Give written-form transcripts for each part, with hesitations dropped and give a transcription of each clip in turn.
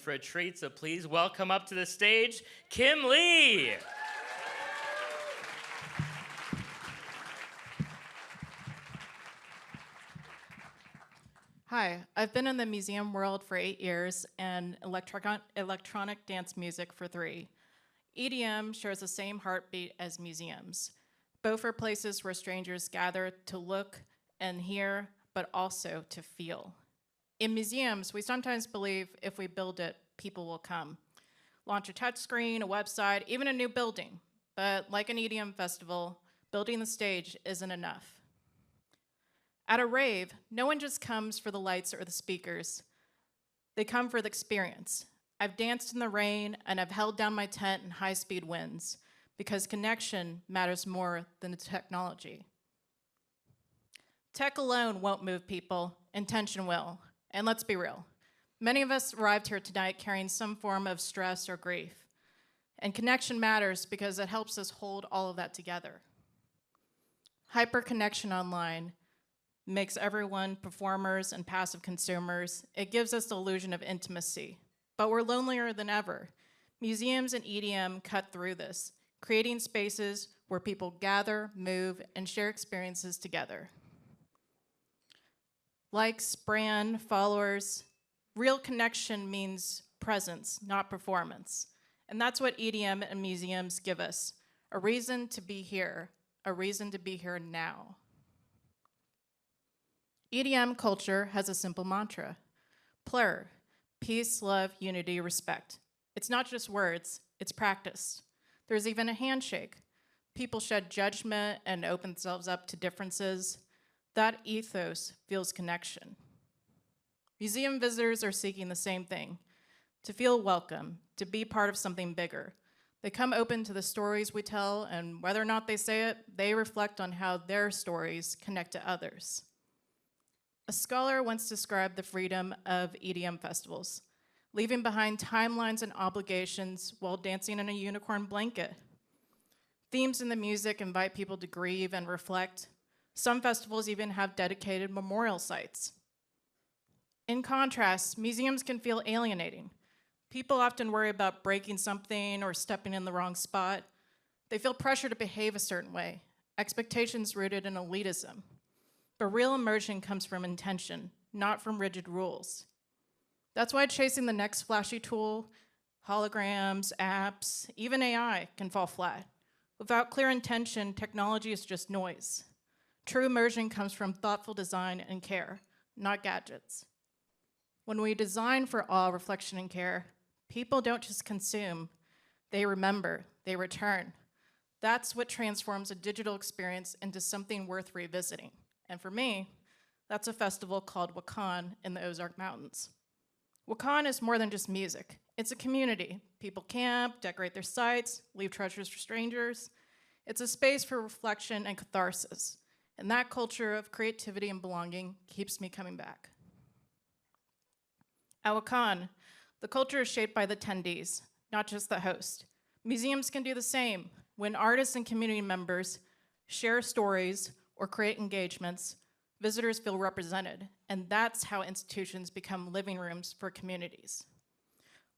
for a treat, so please welcome up to the stage, Kim Lý. Hi, I've been in the museum world for 8 years and electronic dance music for 3. EDM shares the same heartbeat as museums. Both are places where strangers gather to look and hear, but also to feel. In museums, we sometimes believe if we build it, people will come. Launch a touchscreen, a website, even a new building. But like an EDM festival, building the stage isn't enough. At a rave, no one just comes for the lights or the speakers. They come for the experience. I've danced in the rain and I've held down my tent in high-speed winds because connection matters more than the technology. Tech alone won't move people, intention will. And let's be real. Many of us arrived here tonight carrying some form of stress or grief. And connection matters because it helps us hold all of that together. Hyper-connection online makes everyone performers and passive consumers. It gives us the illusion of intimacy, but we're lonelier than ever. Museums and EDM cut through this, creating spaces where people gather, move, and share experiences together. Likes, brand, followers, real connection means presence, not performance. And that's what EDM and museums give us, a reason to be here, a reason to be here now. EDM culture has a simple mantra, PLUR, peace, love, unity, respect. It's not just words, it's practice. There's even a handshake. People shed judgment and open themselves up to differences. That ethos feels connection. Museum visitors are seeking the same thing, to feel welcome, to be part of something bigger. They come open to the stories we tell, and whether or not they say it, they reflect on how their stories connect to others. A scholar once described the freedom of EDM festivals, leaving behind timelines and obligations while dancing in a unicorn blanket. Themes in the music invite people to grieve and reflect. Some festivals even have dedicated memorial sites. In contrast, museums can feel alienating. People often worry about breaking something or stepping in the wrong spot. They feel pressure to behave a certain way, expectations rooted in elitism. But real immersion comes from intention, not from rigid rules. That's why chasing the next flashy tool, holograms, apps, even AI can fall flat. Without clear intention, technology is just noise. True immersion comes from thoughtful design and care, not gadgets. When we design for awe, reflection, and care, people don't just consume, they remember, they return. That's what transforms a digital experience into something worth revisiting. And for me, that's a festival called Wakan in the Ozark Mountains. Wakan is more than just music. It's a community. People camp, decorate their sites, leave treasures for strangers. It's a space for reflection and catharsis. And that culture of creativity and belonging keeps me coming back. At Wakan, the culture is shaped by the attendees, not just the host. Museums can do the same. When artists and community members share stories or create engagements, visitors feel represented, and that's how institutions become living rooms for communities.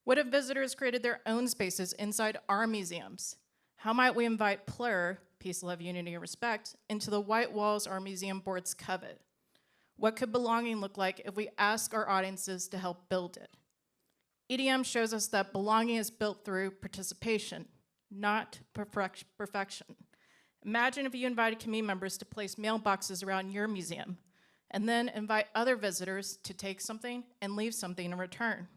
What if visitors created their own spaces inside our museums? How might we invite PLUR, peace, love, unity, and respect, into the white walls our museum boards covet? What could belonging look like if we ask our audiences to help build it? EDM shows us that belonging is built through participation, not perfection. Imagine if you invited community members to place mailboxes around your museum, and then invite other visitors to take something and leave something in return.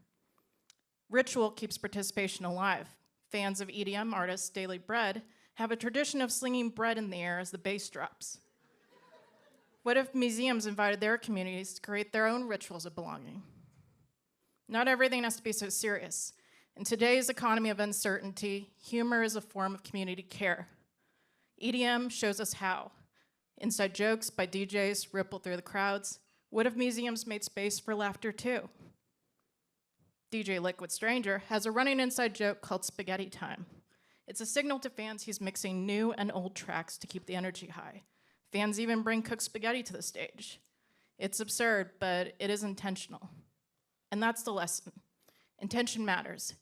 Ritual keeps participation alive. Fans of EDM artist Daily Bread have a tradition of slinging bread in the air as the bass drops. What if museums invited their communities to create their own rituals of belonging? Not everything has to be so serious. In today's economy of uncertainty, humor is a form of community care. EDM shows us how. Inside jokes by DJs ripple through the crowds. What if museums made space for laughter too? DJ Liquid Stranger has a running inside joke called Spaghetti Time. It's a signal to fans he's mixing new and old tracks to keep the energy high. Fans even bring cooked spaghetti to the stage. It's absurd, but it is intentional. And that's the lesson. Intention matters.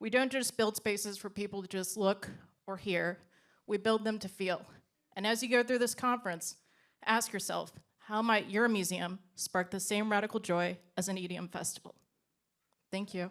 We don't just build spaces for people to just look or hear, we build them to feel. And as you go through this conference, ask yourself, how might your museum spark the same radical joy as an EDM festival? Thank you.